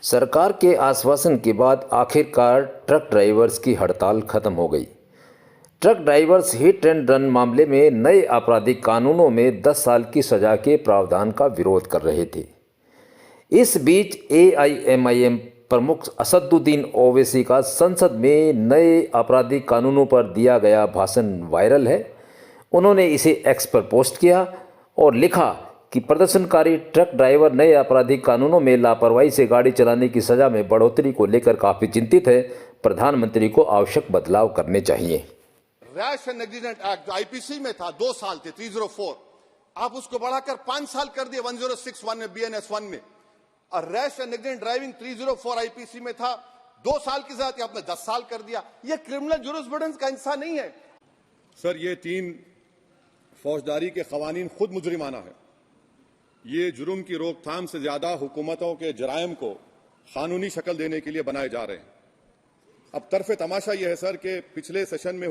सरकार के आश्वासन के बाद आखिरकार ट्रक ड्राइवर्स की हड़ताल खत्म हो गई। Truck drivers hit and run मामले में नए आपराधिक कानूनों में 10 साल की सजा के प्रावधान का विरोध कर रहे थे। इस बीच AIMIM प्रमुख असदुद्दीन ओवैसी का संसद में नए आपराधिक कानूनों पर दिया गया भाषण वायरल है। उन्होंने इसे एक्स पर पोस्ट किया और लिखा कि प्रदर्शनकारी ट्रक ड्राइवर नए आपराधिक कानूनों में लापरवाही से गाड़ी चलाने की सजा में बढ़ोतरी को लेकर काफी चिंतित है। प्रधानमंत्री को आवश्यक बदलाव करने चाहिए। रैश एंड नेग्लिजेंट एक्ट जो आईपीसी में था 2 साल थे 304, आप उसको बढ़ाकर 5 साल कर दिए 1061 में BNS1 में। और rash and negligent driving 304 IPC में था 2 साल की सजा थी, आपने 10 साल कर दिया। यह क्रिमिनल जुरिस्प्रूडेंस का हिस्सा नहीं है। सर, ये 3 फौजदारी के कवानीन खुद मुजरिमाना है। ये जुर्म की रोकथाम से ज्यादा हुकूमतों के जराइम को कानूनी शक्ल देने के लिए बनाए जा रहे हैं। अब तरफे तमाशा यह है सर कि पिछले सेशन में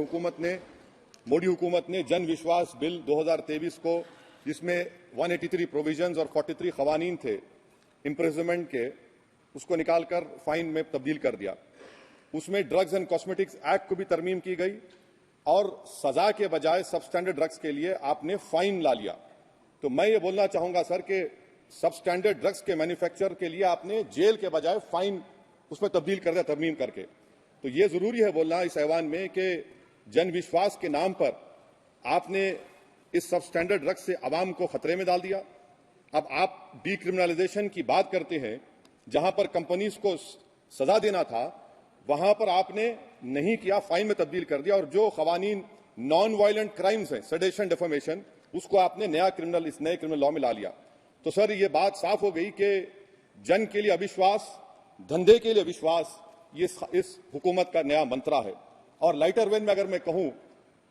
मोदी हुकूमत ने जन विश्वास बिल 2023 को, जिसमें 183 प्रोविजंस और 43 कवानीन थे इम्प्रिजनमेंट के, उसको निकालकर फाइन में तब्दील कर दिया। उसमें ड्रग्स एंड कॉस्मेटिक्स एक्ट को भी तरमीम की गई और सजा के बजाय सबस्टैंडर्ड ड्रग्स के लिए आपने फाइन ला लिया। तो मैं ये बोलना चाहूंगा सर कि सबस्टैंडर्ड ड्रग्स के मैन्युफैक्चर के लिए आपने जेल के बजाय फाइन उसमें तब्दील कर दिया, तरमीम करके। तो ये जरूरी है बोलना इस ऐवान में कि जन विश्वास के नाम पर आपने इस सबस्टैंडर्ड ड्रग्स से आवाम को खतरे में डाल दिया। अब आप डीक्रिमिनलाइजेशन की बात करते हैं, जहां पर कंपनीज को सजा देना था वहां पर आपने नहीं किया, फाइन में तब्दील कर दिया। और जो कवानीन नॉन वायलेंट क्राइम्स हैं, सेडेशन, डेफेमेशन, उसको आपने इस नए क्रिमिनल लॉ में ला लिया। तो सर, ये बात साफ हो गई कि जन के लिए अविश्वास, धंधे के लिए विश्वास, ये इस हुकूमत का नया मंत्रा है। और लाइटर वेन में अगर मैं कहूं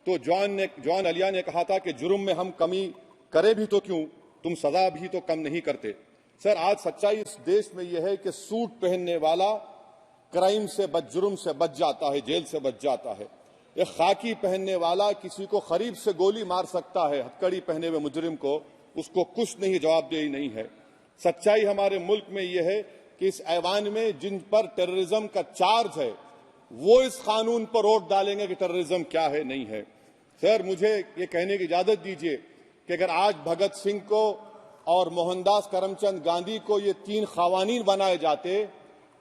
तो जॉन अलिया ने कहा था कि जुर्म में हम कमी करें भी तो क्यों, तुम सजा भी तो कम नहीं करते। सर, आज सच्चाई इस देश में यह है कि सूट पहनने वाला क्राइम से जुर्म से बच जाता है, जेल से बच जाता है। एक खाकी पहनने वाला किसी को करीब से गोली मार सकता है, हथकड़ी पहने हुए मुजरिम को, उसको कुछ नहीं, जवाबदेही नहीं है। सच्चाई हमारे मुल्क में यह है कि इस ऐवान में जिन पर टेररिज्म का चार्ज है वो इस कानून पर वोट डालेंगे कि टेररिज्म क्या है, नहीं है। सर, मुझे ये कहने की इजाजत दीजिए कि अगर आज भगत सिंह को और मोहनदास करमचंद गांधी को ये 3 कवानीन बनाए जाते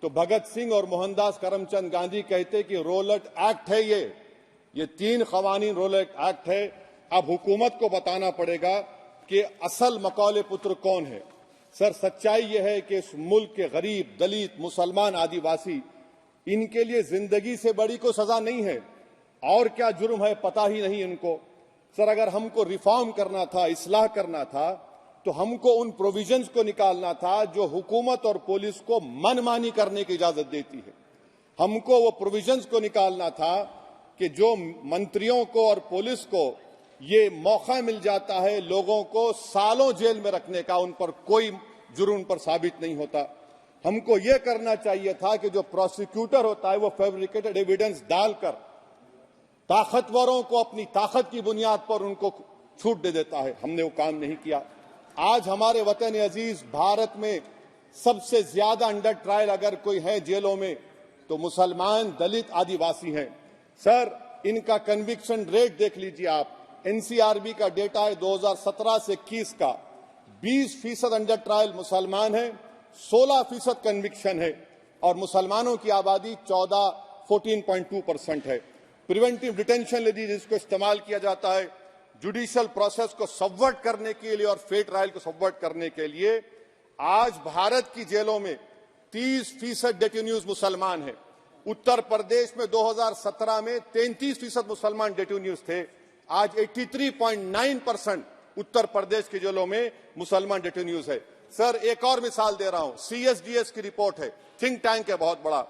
तो भगत सिंह और मोहनदास करमचंद गांधी कहते कि रोलट एक्ट है, ये 3 कवानीन रोलट एक्ट है। अब हुकूमत को बताना पड़ेगा कि असल मकौले पुत्र कौन है। सर, सच्चाई यह है कि इस मुल्क के गरीब, दलित, मुसलमान, आदिवासी, इनके लिए जिंदगी से बड़ी कोई सजा नहीं है। और क्या जुर्म है पता ही नहीं इनको। सर, अगर हमको रिफॉर्म करना था, इस्लाह करना था, तो हमको उन प्रोविजंस को निकालना था जो हुकूमत और पुलिस को मनमानी करने की इजाजत देती है। हमको वो प्रोविजंस को निकालना था कि जो मंत्रियों को और पुलिस को ये मौका मिल जाता है लोगों को सालों जेल में रखने का, उन पर कोई जुर्म पर साबित नहीं होता। हमको ये करना चाहिए था कि जो प्रोसिक्यूटर होता है वो फैब्रिकेटेड एविडेंस डालकर ताकतवरों को अपनी ताकत की बुनियाद पर उनको छूट दे देता है। हमने वो काम नहीं किया। आज हमारे वतन अजीज भारत में सबसे ज्यादा अंडर ट्रायल अगर कोई है जेलों में तो मुसलमान, दलित, आदिवासी हैं। सर, इनका कन्विक्शन रेट देख लीजिए आप। NCRB का डेटा है 2017 से 21 का, 20% अंडर ट्रायल मुसलमान है, 16% कन्विक्शन है और मुसलमानों की आबादी 14.2% है। प्रिवेंटिव डिटेंशन यदि जिसको इस्तेमाल किया जाता है जुडिशियल प्रोसेस को सबवर्ट करने के लिए और फेयर ट्रायल को सबवर्ट करने के लिए, आज भारत की जेलों में 30% डेटेन्यूज मुसलमान हैं। उत्तर प्रदेश में 2017 में 33% मुसलमान डेटेन्यूज थे। आज 83.9% उत्तर प्रदेश की जेलों में मुसलमान डेटेन्यूज है। सर, एक और मिसाल दे रहा हूं, CSDS की रिपोर्ट है, थिंक टैंक है बहुत बड़ा,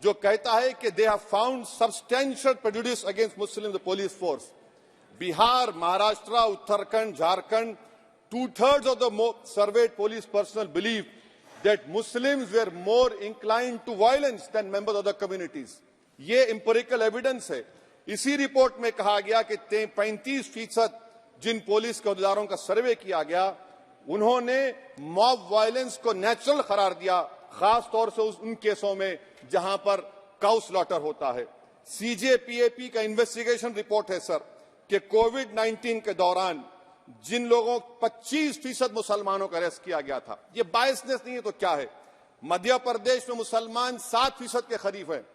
जो कहता है कि they have found substantial prejudice against Muslim the police force. Bihar, Maharashtra, Uttarakhand, Jharkhand, 2/3 of the surveyed police personnel believe that Muslims were more inclined to violence than members of the communities. ये empirical evidence है। इसी रिपोर्ट में कहा गया कि 35% जिन police के अहदेदारों का सर्वे किया गया, उन्होंने मॉब वायलेंस को नेचुरल करार दिया, खास तौर से उन केसों में जहां पर काउ स्लॉटर होता है। सीजेपीएपी का इन्वेस्टिगेशन रिपोर्ट है सर कि कोविड-19 के दौरान जिन लोगों 25% मुसलमानों का अरेस्ट किया गया था, ये बायसनेस नहीं है तो क्या है। मध्य प्रदेश में मुसलमान 7% के करीब है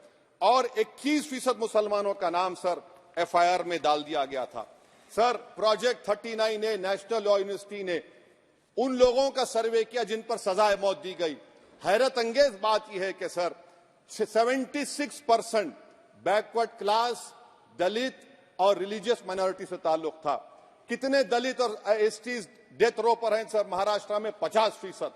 और 21% मुसलमानों का नाम सर एफआईआर में डाल दिया गया था। सर प्रोजेक्ट 39 ने नेशनल लॉ यूनिवर्सिटी ने उन लोगों का सर्वे किया जिन पर सजाए मौत दी गई। हैरत अंगेज बात यह है कि सर 76% बैकवर्ड क्लास, दलित और रिलीजियस माइनॉरिटी से ताल्लुक था। कितने दलित और एसटीज डेथ रो पर हैं सर? महाराष्ट्र में 50%।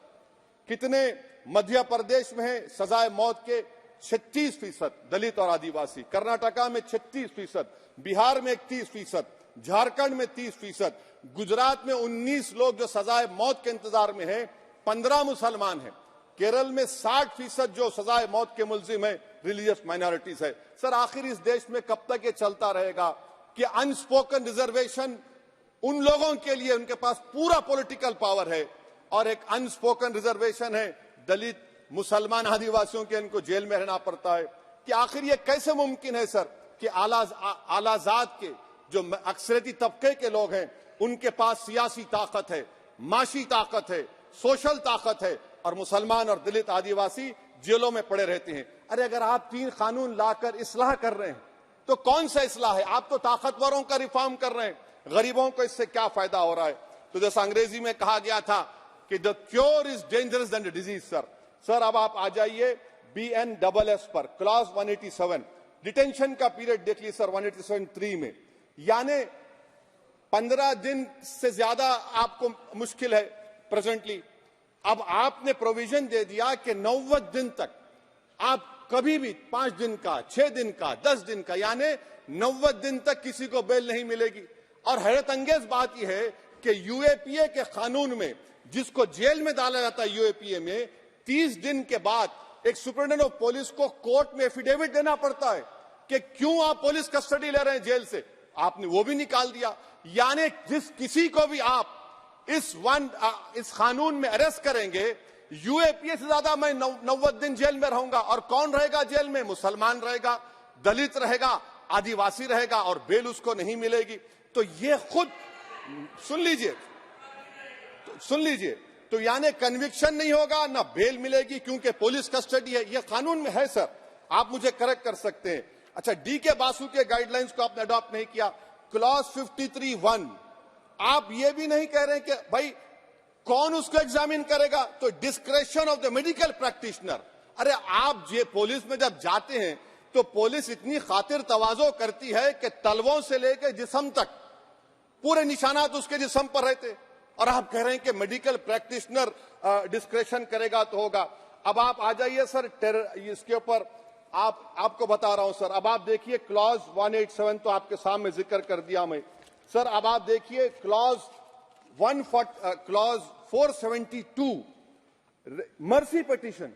कितने मध्य प्रदेश में है सजाए मौत के? 36% दलित और आदिवासी। कर्नाटका में 36%, बिहार में 31%, झारखंड में 30%, गुजरात में 19 लोग जो सजाए मौत के इंतजार में हैं, 15 मुसलमान हैं। केरल में 60% जो सजाए मौत के मुलजिम है रिलीजियस माइनॉरिटीज है। सर आखिर इस देश में कब तक ये चलता रहेगा कि अनस्पोकन रिजर्वेशन उन लोगों के लिए उनके पास पूरा पॉलिटिकल पावर है और एक अनस्पोकन रिजर्वेशन है दलित, मुसलमान, आदिवासियों के, इनको जेल में रहना पड़ता है। कि आखिर ये कैसे मुमकिन है सर कि आलाजात के जो अक्सरियती तबके के लोग हैं उनके पास सियासी ताकत है, माशी ताकत है, सोशल ताकत है और मुसलमान और दलित आदिवासी जेलों में पड़े रहते हैं। अरे अगर आप 3 कानून लाकर इस्लाह कर रहे हैं तो कौन सा इस्लाह है? आप तो ताकतवरों का रिफॉर्म कर रहे हैं, गरीबों को इससे क्या फायदा हो रहा है? तो जैसा अंग्रेजी में कहा गया था कि the cure is dangerous than the disease. Sir अब आप आ जाइए BNSS पर, क्लॉज 187 डिटेंशन का पीरियड देख लीजिए सर 187(3) में, यानी 15 दिन से ज्यादा आपको मुश्किल है प्रेजेंटली। अब आपने प्रोविजन दे दिया कि 90 दिन तक आप कभी भी 5 दिन का, 6 दिन का, 10 दिन का, यानी 90 दिन तक किसी को बेल नहीं मिलेगी। और हैरत अंगेज बात यह है कि यूएपीए के कानून में जिसको जेल में डाला जाता है यूएपीए में, 30 दिन के बाद एक सुपरिटेंडेंट ऑफ पुलिस को कोर्ट में एफिडेविट देना पड़ता है कि क्यों आप पुलिस कस्टडी ले रहे हैं जेल से। आपने वो भी निकाल दिया। यानी जिस किसी को भी आप इस कानून में अरेस्ट करेंगे, यूएपीए से ज्यादा मैं 90 दिन जेल में रहूंगा। और कौन रहेगा जेल में? मुसलमान रहेगा, दलित रहेगा, आदिवासी रहेगा और बेल उसको नहीं मिलेगी। तो ये खुद सुन लीजिए, तो यानी कन्विक्शन नहीं होगा, ना बेल मिलेगी क्योंकि पुलिस कस्टडी है। ये कानून में है सर, आप मुझे करेक्ट कर सकते हैं। अच्छा, DK बासु के गाइडलाइंस को आपने अडॉप्ट नहीं किया। क्लॉज 53(1) आप ये भी नहीं कह रहे कि भाई कौन उसको एग्जामिन करेगा, तो discretion of the medical practitioner. अरे आप ये पुलिस में जब जाते हैं तो पुलिस इतनी खातिर तवाज़ो करती है कि तलवों से लेकर जिस्म तक पूरे निशानात उसके जिस्म पर रहते, और आप कह रहे हैं कि मेडिकल प्रैक्टिशनर डिस्क्रेशन करेगा तो होगा। अब आप आ जाइए सर इसके ऊपर आपको बता रहा हूं सर। अब आप देखिए क्लॉज 187 तो आपके सामने जिक्र कर दिया मैं सर। अब आप देखिए क्लॉज 472 मर्सी पिटीशन,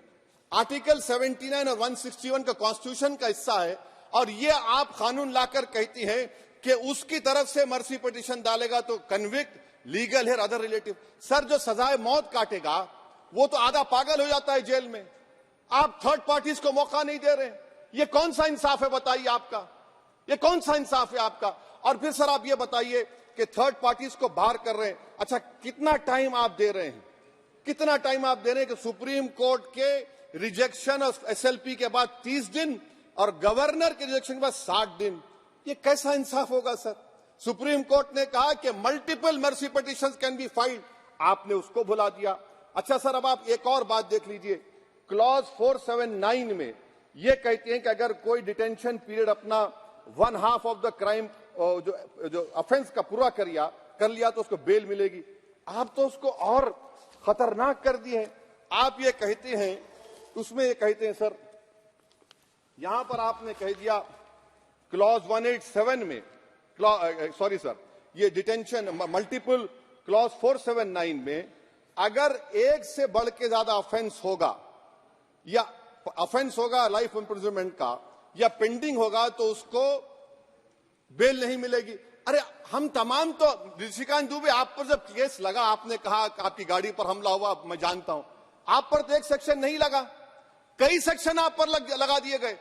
आर्टिकल 79 और 161 का कॉन्स्टिट्यूशन का हिस्सा है, और ये आप कानून लाकर कहती हैं कि उसकी तरफ से मर्सी पिटीशन डालेगा तो कन्विक्ट, लीगल है, अदर रिलेटिव। सर जो सजाए मौत काटेगा वो तो आधा पागल हो जाता है जेल में। आप थर्ड पार्टीज को मौका नहीं दे रहे। ये कौन सा इंसाफ है बताइए आपका? ये कौन सा इंसाफ है आपका? और फिर सर आप ये बताइए कि थर्ड पार्टीज को बाहर कर रहे हैं। अच्छा, कितना टाइम आप दे रहे हैं? कितना टाइम आप दे रहे हैं कि सुप्रीम कोर्ट के रिजेक्शन ऑफ SLP के बाद 30 दिन और गवर्नर के रिजेक्शन के बाद 60 दिन? ये कैसा इंसाफ होगा सर? सुप्रीम कोर्ट ने कहा कि multiple mercy petitions can be filed, आपने उसको भुला दिया। अच्छा सर, अब आप एक और बात देख लीजिए, क्लॉज 479 में ये कहते हैं कि अगर कोई डिटेंशन पीरियड अपना 1/2 ऑफ द क्राइम जो ऑफेंस का पूरा कर लिया तो उसको बेल मिलेगी। आप तो उसको और खतरनाक कर दिए। आप ये कहते हैं, उसमें ये कहते हैं सर, यहां पर आपने कह दिया क्लॉज 187 में, सॉरी सर, ये डिटेंशन मल्टीपल क्लॉज 479 में अगर एक से बढ़ के ज्यादा ऑफेंस होगा या ऑफेंस होगा लाइफ इम्प्रिजनमेंट का या पेंडिंग होगा तो उसको बेल नहीं मिलेगी। अरे हम तमाम तो, ऋषिकांत दुबे आप पर जब केस लगा, आपने कहा आपकी गाड़ी पर हमला हुआ, मैं जानता हूं, आप पर तो एक सेक्शन नहीं लगा। कई सेक्शन आप पर लगा दिए गए,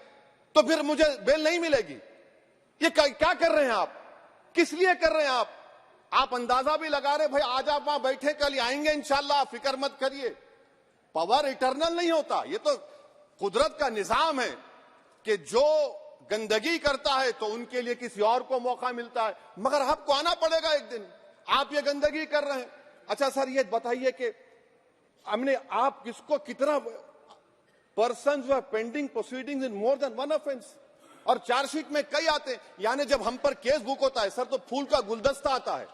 तो फिर मुझे बेल नहीं मिलेगी। ये क्या कर रहे हैं आप? किस लिए कर रहे हैं आप अंदाजा भी लगा रहे, भाई आज आप वहां बैठे, कल आएंगे इंशाल्लाह, फिक्र मत करिए। पावर इटर्नल नहीं होता, ये तो कुदरत का निजाम है कि जो गंदगी करता है तो उनके लिए किसी और को मौका मिलता है, मगर आपको आना पड़ेगा एक दिन। आप ये गंदगी कर रहे हैं। अच्छा सर, ये बताइए कि हमने आप किसको कितना पर्सन्स वर पेंडिंग प्रोसीडिंग्स इन मोर देन वन ऑफेंस, और चार्जशीट में कई आते हैं। यानी जब हम पर केस बुक होता है सर, तो फूल का गुलदस्ता आता है,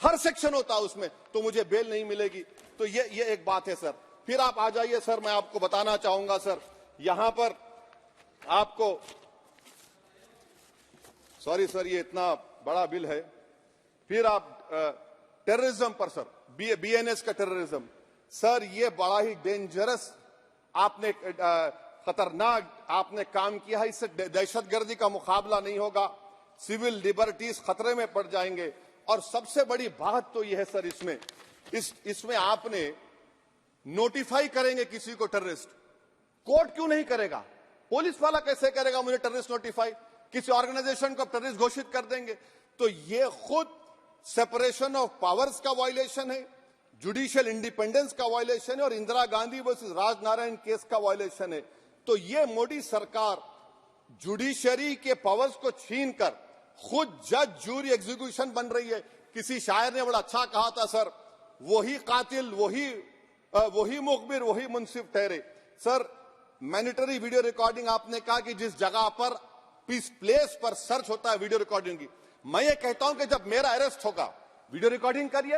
हर सेक्शन होता है उसमें, तो मुझे बेल नहीं मिलेगी। तो ये एक बात है सर। फिर आप आ जाइए सर, मैं आपको बताना चाहूंगा सर, यहां पर आपको, सॉरी सर, ये इतना बड़ा बिल है। फिर आप टेररिज्म पर सर, बीएनएस का टेररिज्म सर, ये बड़ा ही डेंजरस आपने खतरनाक आपने काम किया है। इससे दहशतगर्दी का मुकाबला नहीं होगा, सिविल लिबर्टीज खतरे में पड़ जाएंगे। और सबसे बड़ी बात तो यह है सर, इसमें आपने नोटिफाई करेंगे किसी को टेररिस्ट, कोर्ट क्यों नहीं करेगा? पुलिस वाला कैसे करेगा मुझे टेररिस्ट नोटिफाई? किसी ऑर्गेनाइजेशन को टेररिस्ट घोषित कर देंगे। तो ये खुद सेपरेशन ऑफ पावर्स का वायलेशन है, जुडिशियल इंडिपेंडेंस का वायलेशन है, और इंदिरा गांधी वर्सेस राजनारायण केस का वायलेशन है। तो ये मोदी सरकार जुडिशरी के पावर्स को छीनकर खुद जज, जूरी, एग्जीक्यूशन बन रही है। किसी शायर ने बड़ा अच्छा कहा था सर, वही कातिल, वही मुखबिर, वही मुंसिफ ठहरे। सर, मैंडेटरी वीडियो रिकॉर्डिंग आपने कहा कि जिस जगह पर किस प्लेस पर सर्च होता है वीडियो रिकॉर्डिंग की, मैं ये कहता हूं कि जब मेरा अरेस्ट होगा वीडियो रिकॉर्डिंग करिए।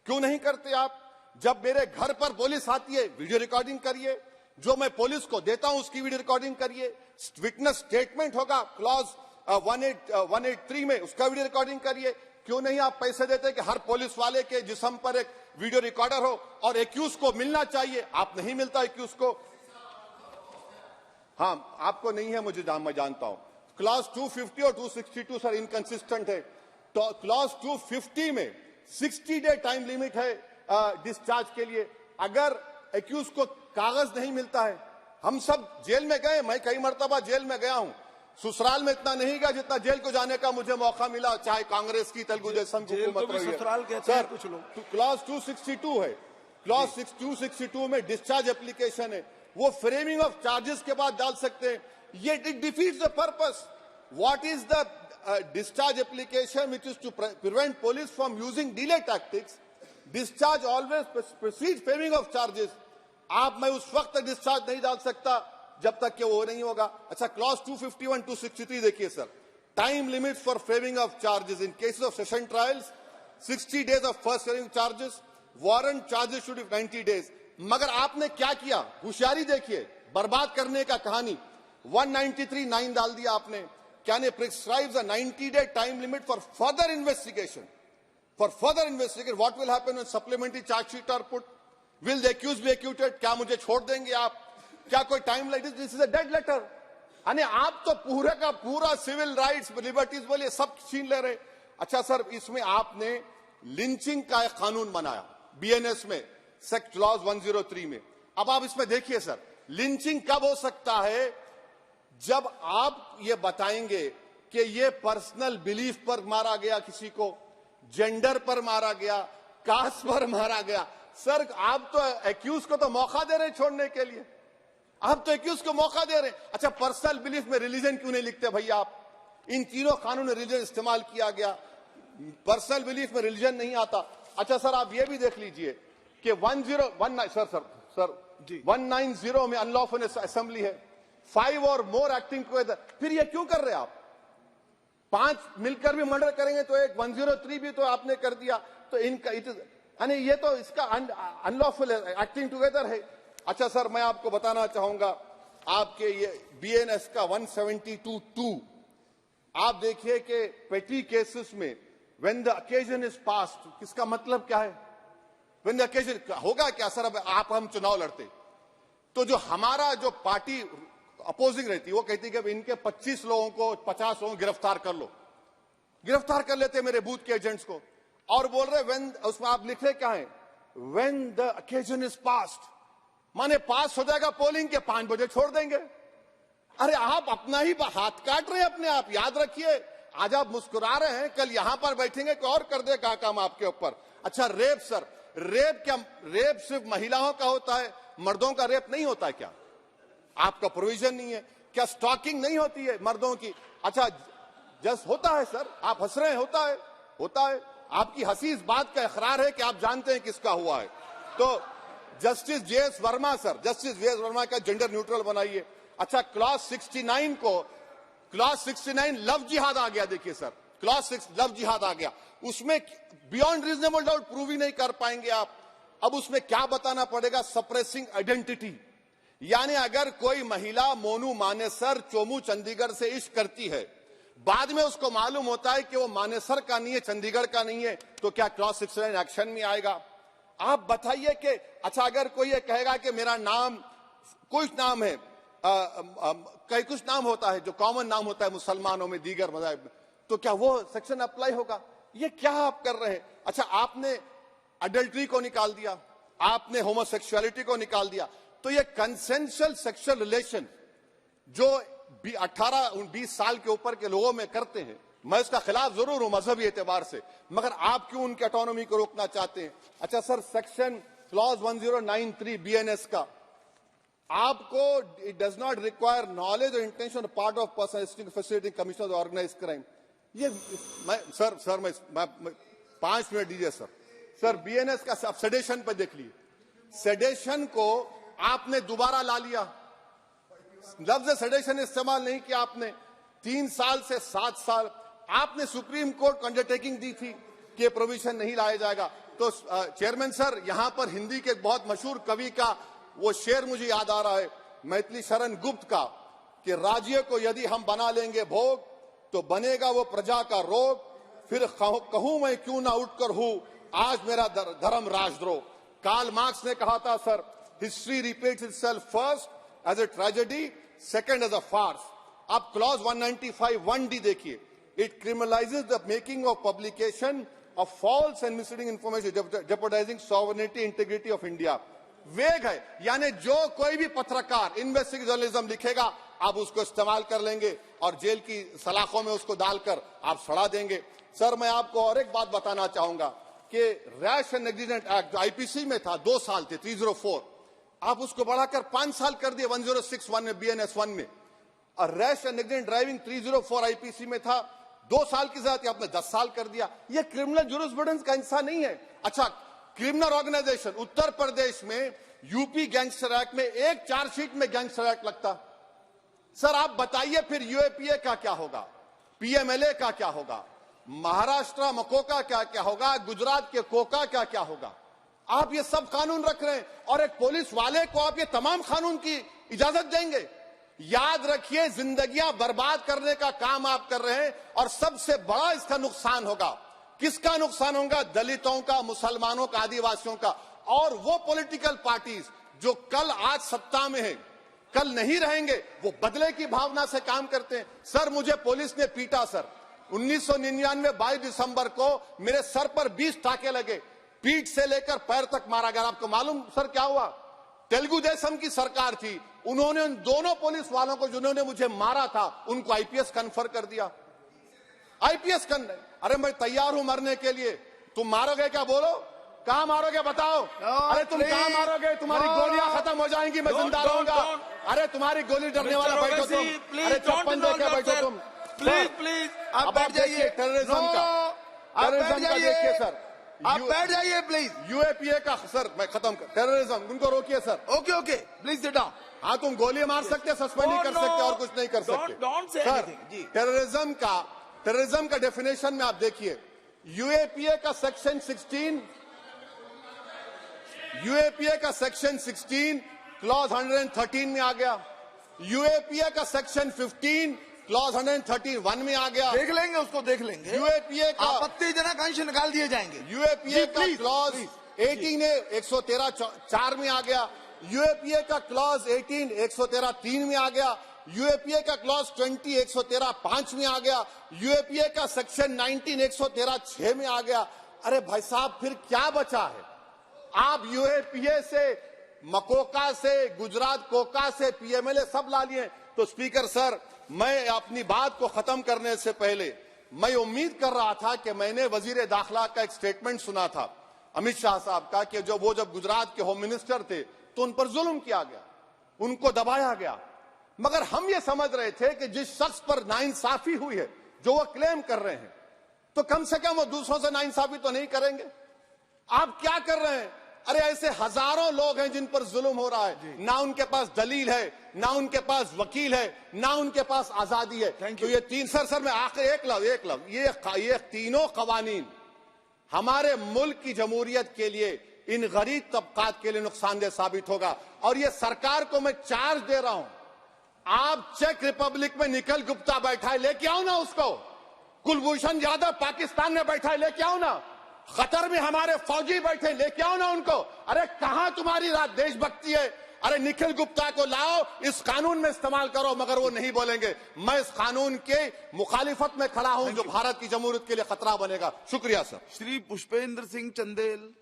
क्यों नहीं करते आप? जब मेरे घर पर पुलिस आती है वीडियो रिकॉर्डिंग करिए, जो मैं पुलिस को देता हूं उसकी वीडियो रिकॉर्डिंग करिए। विटनेस स्टेटमेंट होगा क्लॉज 183 में, उसका वीडियो रिकॉर्डिंग करिए। क्यों नहीं आप पैसे देते कि हर पुलिस वाले के जिस्म पर एक वीडियो रिकॉर्डर हो, और एक्यूज को मिलना चाहिए, आप नहीं मिलता एक्यूज को। हाँ, आपको नहीं है, मैं जानता हूं। क्लॉज 250 और 262 सर इनकंसिस्टेंट है। तो क्लॉज 250 में 60 डे टाइम लिमिट है डिस्चार्ज के लिए। अगर एक्यूज को कागज नहीं मिलता है, हम सब जेल में गए, मैं कई मर्तबा जेल में गया हूं, ससुराल में इतना नहीं गया जितना जेल को जाने का मुझे मौका मिला, चाहे कांग्रेस की, तेलुगु देशम की हुकूमत रही है। सर, कुछ लोग क्लॉज 262 है, क्लॉज 262 में डिस्चार्ज एप्लीकेशन है, वो फ्रेमिंग ऑफ चार्जेस के बाद डाल सकते हैं। ये it defeats the purpose. What is the discharge application which is to prevent police from using delay tactics? Discharge always precedes framing of charges. आप मैं उस वक्त तक डिस्चार्ज नहीं डाल सकता जब तक कि वो नहीं होगा। अच्छा, क्लॉज 251, 263 देखिए sir, time limit for framing of charges in cases of session trials 60 days of first framing charges, warrant charges should be 90 days। मगर आपने क्या किया? होशियारी देखिए, बर्बाद करने का कहानी। 193(9) डाल दिया आपने, Can it prescribes a 90-day time limit for further investigation? For further investigation, what will happen when supplementary charge sheet are put? Will the accused be acquitted? क्या मुझे छोड़ देंगे आप? क्या कोई time light? This is a dead letter. यानी आप तो पूरे का पूरा सिविल राइट्स, लिबर्टीज बोलिए सब छीन ले रहे। अच्छा सर, इसमें आपने लिंचिंग का एक कानून बनाया बीएनएस में, सेक्ट क्लॉज 103 में। अब आप इसमें देखिए सर, लिंचिंग कब हो सकता है? जब आप ये बताएंगे कि ये पर्सनल बिलीफ पर मारा गया, किसी को जेंडर पर मारा गया, कास्ट पर मारा गया। सर, आप तो एक्यूज को तो मौका दे रहे हैं छोड़ने के लिए, आप तो एक्यूज को मौका दे रहे हैं। अच्छा, पर्सनल बिलीफ में रिलीजन क्यों नहीं लिखते भाई आप? इन तीनों कानून में रिलीजन इस्तेमाल किया गया, पर्सनल बिलीफ में रिलीजन नहीं आता। अच्छा सर, आप ये भी देख लीजिए कि 1019 सर 190 में अनलॉफुल असेंबली है, 5 और मोर एक्टिंग टुगेदर। फिर ये क्यों कर रहे हैं आप? 5 मिलकर भी मर्डर करेंगे तो एक 103 भी तो आपने कर दिया, तो इनका यानी ये तो इसका अनलॉफुल एक्टिंग टुगेदर है। अच्छा सर, मैं आपको बताना चाहूंगा, आपके ये बीएनएस का 172(2) आप देखिए कि पेटी केसेस में when the occasion is past, किसका मतलब क्या है? व्हेन द ओकेजन होगा क्या सर? अब हम चुनाव लड़ते तो जो हमारा जो पार्टी अपोजिंग रहती है वो कहती कि अब इनके 25 लोगों को 50 लोगों को गिरफ्तार कर लो, गिरफ्तार कर लेते मेरे बूथ के एजेंट्स को, और बोल रहे व्हेन, उसमें आप लिख रहे क्या है? When the occasion is past. माने पास हो जाएगा पोलिंग के 5 बजे छोड़ देंगे। अरे आप अपना ही हाथ काट रहे हैं अपने आप। याद रखिए, आज आप मुस्कुरा रहे हैं, कल यहां पर बैठेंगे कोई और कर देगा काम आपके ऊपर। अच्छा रेप सर, रेप क्या, रेप सिर्फ महिलाओं का होता है, मर्दों का रेप नहीं होता है क्या? आपका प्रोविजन नहीं है क्या? स्टॉकिंग नहीं होती है मर्दों की? अच्छा जस्ट होता है सर, आप हंस रहे हैं, होता है, होता है। आपकी हंसी इस बात का इकरार है कि आप जानते हैं किसका हुआ है। तो justice JS Verma sir, justice JS Verma का जेंडर न्यूट्रल बनाइए। अच्छा क्लॉज 69 को, क्लॉज 69 लव जिहाद आ गया। देखिए सर, क्लॉज 6 लव जिहाद आ गया, उसमें बियॉन्ड रीजनेबल डाउट प्रूव ही नहीं कर पाएंगे आप। अब उसमें क्या बताना पड़ेगा? Suppressing identity. यानी अगर कोई महिला मोनू मानेसर चोमू चंडीगढ़ से इश्क करती है, बाद में उसको मालूम होता है कि वो मानेसर का नहीं है, चंडीगढ़ का नहीं है, तो क्या क्लॉज 69 एक्शन में आएगा? आप बताइए कि अच्छा अगर कोई ये कहेगा कि मेरा नाम कुछ नाम है, कई कुछ नाम होता है जो कॉमन नाम होता है मुसलमानों में, दीगर मज़ाहिब में, तो क्या वो सेक्शन अप्लाई होगा? ये क्या आप कर रहे हैं? अच्छा आपने अडल्ट्री को निकाल दिया, आपने होमोसेक्सुअलिटी को निकाल दिया, तो ये कंसेंशुअल सेक्सुअल रिलेशन जो 18-20 साल के ऊपर के लोगों में करते हैं, मैं इसका खिलाफ जरूर हूं मजहबी एतबार से, मगर आप क्यों उनकी ऑटोनॉमी को रोकना चाहते हैं? अच्छा सर, सेक्शन क्लॉज 1093 बीएनएस का, आपको it does not require knowledge और intention part of person facility commission organise crime. ये मैं 5 मिनट दीजिए सर। सर बीएनएस का आप सेडेशन पे देख लिए, सेडेशन को आपने दोबारा ला लिया, लफ्ज सेडेशन इस्तेमाल नहीं किया आपने। 3 साल से 7 साल आपने सुप्रीम कोर्ट को अंडरटेकिंग दी थी कि प्रोविजन नहीं लाया जाएगा। तो चेयरमैन सर, यहां पर हिंदी के बहुत मशहूर कवि का वो शेर मुझे याद आ रहा है, मैथिली शरण गुप्त का, कि राज्य को यदि हम बना लेंगे भोग तो बनेगा वो प्रजा का रोग, फिर कहूं मैं क्यों ना उठकर हूं आज मेरा धर्म राजद्रोह। कार्ल मार्क्स ने कहा था sir, history repeats itself first as a tragedy, second as a farce. आप क्लॉज 195 1D देखिए, it criminalises the making of publication of false and misleading information jeopardising sovereignty integrity of India. Vague है, यानी जो कोई भी पत्रकार investigative journalism लिखेगा आप उसको इस्तेमाल कर लेंगे और जेल की सलाखों में उसको डालकर आप सड़ा देंगे। सर मैं आपको और एक बात बताना चाहूंगा कि रैश एंड नेग्लिजेंट एक्ट जो आईपीसी में था 2 साल थे, 304, आप उसको बढ़ाकर 5 साल कर दिए 1061 में, BNS 1 में। और rash and negligent driving 304 IPC में था 2 साल की सजा थी, आपने 10 साल कर दिया। ये क्रिमिनल जुरिस्प्रूडेंस का हिस्सा नहीं है। अच्छा क्रिमिनल ऑर्गेनाइजेशन, उत्तर प्रदेश में यूपी गैंगस्टर एक्ट में एक चार्जशीट में गैंगस्टर एक्ट लगता। सर आप बताइए फिर यूएपीए का क्या होगा, पीएमएलए का क्या होगा, महाराष्ट्र मकोका क्या क्या होगा, गुजरात के कोका क्या क्या होगा? आप ये सब कानून रख रहे हैं और एक पुलिस वाले को आप ये तमाम कानून की इजाजत देंगे? याद रखिए, जिंदगियां बर्बाद करने का काम आप कर रहे हैं और सबसे बड़ा इसका नुकसान होगा। किसका नुकसान होगा? दलितों का, मुसलमानों का, आदिवासियों का। और वो पॉलिटिकल पार्टीज जो कल आज सत्ता में है, कल नहीं रहेंगे, वो बदले की भावना से काम करते हैं। सर मुझे पुलिस ने पीटा सर, 1999 22 दिसंबर को मेरे सर पर 20 टाके लगे, पीठ से लेकर पैर तक मारा गया। आपको मालूम सर क्या हुआ? तेलुगु देशम की सरकार थी, उन्होंने उन दोनों पुलिस वालों को जिन्होंने मुझे मारा था उनको आईपीएस कन्फर कर दिया। आईपीएस अरे मैं तैयार हूं मरने के लिए, तुम मारोगे क्या? बोलो कहां मारोगे बताओ? अरे तुम कहां मारोगे? तुम्हारी गोलियां खत्म हो जाएंगी, मैं जिंदा रहूंगा। अरे तुम्हारी गोली डरने वाला बैठो तुम, अरे चप्पन देके बैठो तुम। प्लीज आप बैठ जाइए। टेररिज्म का देखिए सर, आप बैठ जाइए प्लीज। यूएपीए का सर मैं खत्म कर, टेररिज्म उनको रोकिए sir. Okay please sit down. हाँ तुम गोली मार सकते, सस्पेंड नहीं कर सकते और कुछ नहीं कर सकते सर। टेररिज्म का डेफिनेशन में आप देखिए, यूएपीए का सेक्शन 16, यूएपीए का सेक्शन 16 क्लॉज 113 में आ गया, यूएपीए का सेक्शन 15 क्लॉज 131 में आ गया। देख लेंगे उसको, देख लेंगे। यूएपीए का आपत्तिजनक अंश निकाल दिए जाएंगे। यूएपीए का क्लॉज 18 113 4 में आ गया, यूएपीए का क्लॉज 18 113 3 में आ गया, यूएपीए का क्लॉज 20 113 5 में आ गया, यूएपीए का सेक्शन 19 113 6 में आ गया। अरे भाई साहब फिर क्या बचा है? आप यूएपीए से मकोका से, गुजरात कोका से पीएमएलए सब ला लिए। तो स्पीकर सर, मैं अपनी बात को खत्म करने से पहले मैं उम्मीद कर रहा था कि मैंने वजीर दाखिला का एक स्टेटमेंट सुना था अमित शाह साहब का कि जब गुजरात के होम मिनिस्टर थे तो उन पर जुल्म किया गया, उनको दबाया गया। मगर हम ये समझ रहे थे कि जिस शख्स पर नाइंसाफी हुई है, जो वो क्लेम कर रहे हैं, तो कम से कम वो दूसरों से नाइंसाफी तो नहीं करेंगे। आप क्या कर रहे हैं? अरे ऐसे हजारों लोग हैं जिन पर जुल्म हो रहा है, ना उनके पास दलील है, ना उनके पास वकील है, ना उनके पास आजादी है। तो ये तीन सर मैं आखिर एक लव ये तीनों कवानीन हमारे मुल्क की जमहूरियत के लिए, इन गरीब तबकात के लिए नुकसानदेह साबित होगा। और ये सरकार को मैं चार्ज दे रहा हूं, आप चेक रिपब्लिक में निखिल गुप्ता बैठा है, लेके आओ ना उसको। कुलभूषण यादव पाकिस्तान में बैठा है, लेके आओ ना। कतर में हमारे फौजी बैठे, लेके आओ ना उनको। अरे कहां तुम्हारी देशभक्ति है? अरे निखिल गुप्ता को लाओ, इस कानून में इस्तेमाल करो। मगर वो नहीं बोलेंगे। मैं इस कानून के मुखालिफत में खड़ा हूं जो भारत की जमहूरियत के लिए खतरा बनेगा। शुक्रिया सर। श्री पुष्पेंद्र सिंह चंदेल।